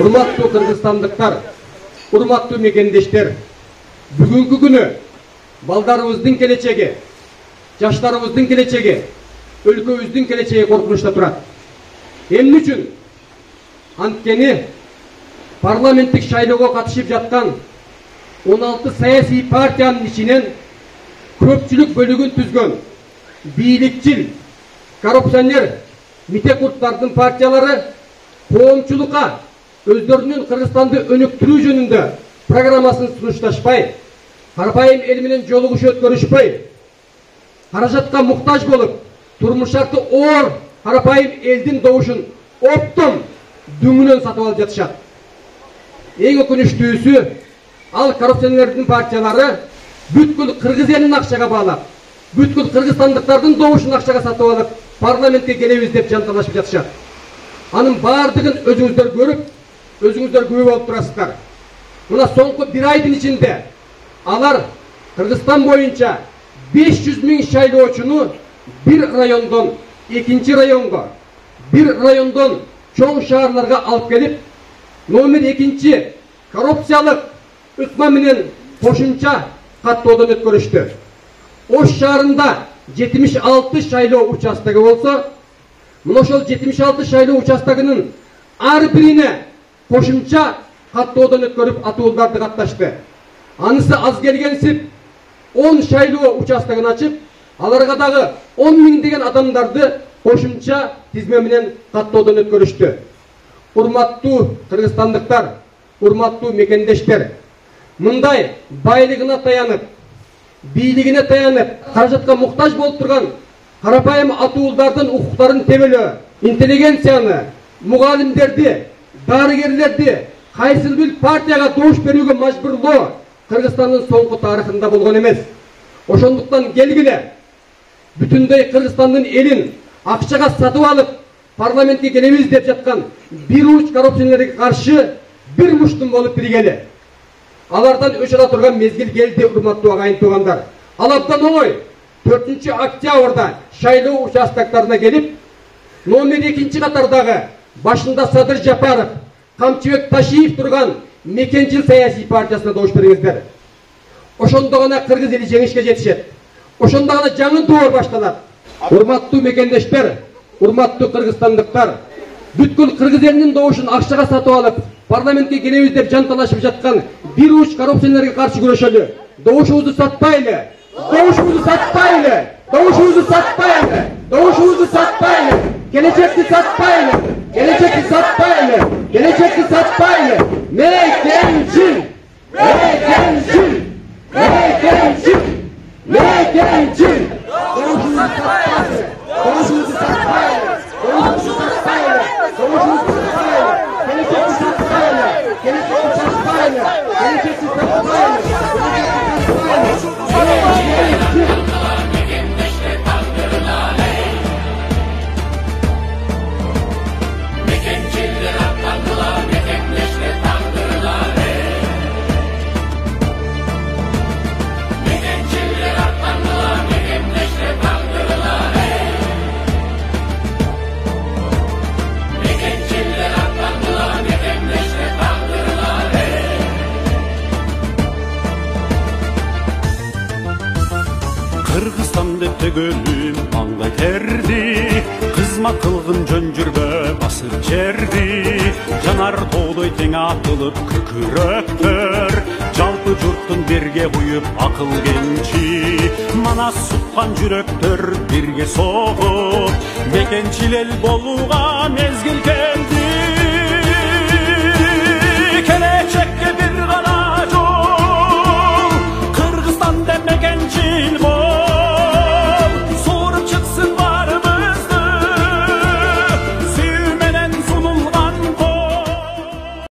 Урматтуу кыргызстандыктар, урматтуу мекендештер, бүгүнкү күнү балдарыбыздын келечеги, жаштарыбыздын келечеги, өлкөбүздүн келечеги коркунучта турат. Эмне үчүн? Анткени парламенттик шайлоого катышып жаткан 16 саясий партиянын ичинен көпчүлүк бөлүгүн түзгөн бийликчил, коррупционер, митекурттардын партиялары коомчулукка өздөрүнүн Кыргызстанды өнүктүрүү жөнүндө программасын сунушташпай, карапайым эл менен жолугушуу өткөрүшпөй, каражатка муктаж болуп, турмуш шарты оор карапайым элдин добушун оптом дүңүнөн сатып алып жатышат. Эң өкүнүчтүүсү, ал коррупционердин партиялары бүткүл кыргыз элин акчага баалап, бүткүл кыргызстандыктардын добушун акчага сатып алып, парламентке келебиз деп жанталашып жатышат. Анын бардыгын өзүңүздөр көрүп, өзүңүздөр күбө болуп турасыздар. Мына соңку бир айдын ичинде алар Кыргызстан боюнча 500 000 шайлоочуну бир райондон экинчи районго, бир райондон чоң шаарларга алып келип, номер 2 коррупциялык ыкма менен кошумча каттоодон өткөрүштү. Ош шаарында 76 шайлоо участогу болсо, мына ошол 76 шайлоо участогунун ар бирине кошумча каттоодон өткөрүп атуулдарды катташты. Анысы аз келгенсип 10 шайлоо участогун ачып, аларга дагы 10 000 деген адамдарды кошумча тизме менен каттоодон өткөрүштү. Урматтуу кыргызстандыктар, урматтуу мекендештер, мындай байлыгына таянып, бийлигине таянып, каражатка муктаж болуп турган карапайым атуулдардын укуктарын тебелөө, интеллигенцияны, мугалимдерди, дарыгерлерди кайсыл бир партияга добуш берүүгө мажбурлоо Кыргызстандын соңку тарыхында болгон эмес. Ошондуктан келгиле, бүтүндөй Кыргызстандын элин акчага сатып алып, парламентке келебиз деп жаткан бир уч коррупционерге каршы бир муштум болуп биригели. Алардан өч ала турган мезгил келди, урматтуу агайын туугандар. Ал абдан оңой. 4 октябрда шайлоо участоктарына келип, номер 2 катардагы башында Садыр Жапаров, Камчыбек Ташиев турган мекенчил саясий партиясына добуш бериңиздер. Ошондо гана кыргыз эли жеңишке жетишет. Ошондо гана жаңы доор башталат. Урматтуу мекендештер, урматтуу кыргызстандыктар, бүткүл кыргыз элинин добушун акчага сатып алып, парламентке келебиз деп жанталашып жаткан бир уч коррупционерге каршы күрөшөлү. Добушубузду сатпайлы. Добушубузду сатпайлы. Добушубузду сатпайлы. Добушубузду сатпайлы. Келечекти сатпайлы. Келечекти сатпайлы. Келечекти сатпайлы. Мекенчил. Мекенчил. Мекенчил. Мекенчил. Добушубузду сатпайлы. Добушубузду сатпайлы. Добушубузду сатпайлы. Добушубузду сатпайлы. Келечекти сатпайлы. Келечекти сатпайлы. Келечекти сатпайлы. Kırgızstan деп төгөнүм маңдай терди, кызмат кылгын жөн жүрбө басып жерди. Жанар тоодой тең атылып күкүрөктөр, жалпы журттун бирге буюп акыл кенчи. Манас суккан жүрөктөр бирге согуп, мекенчил эл болууга мезгил келди. Келечекке бир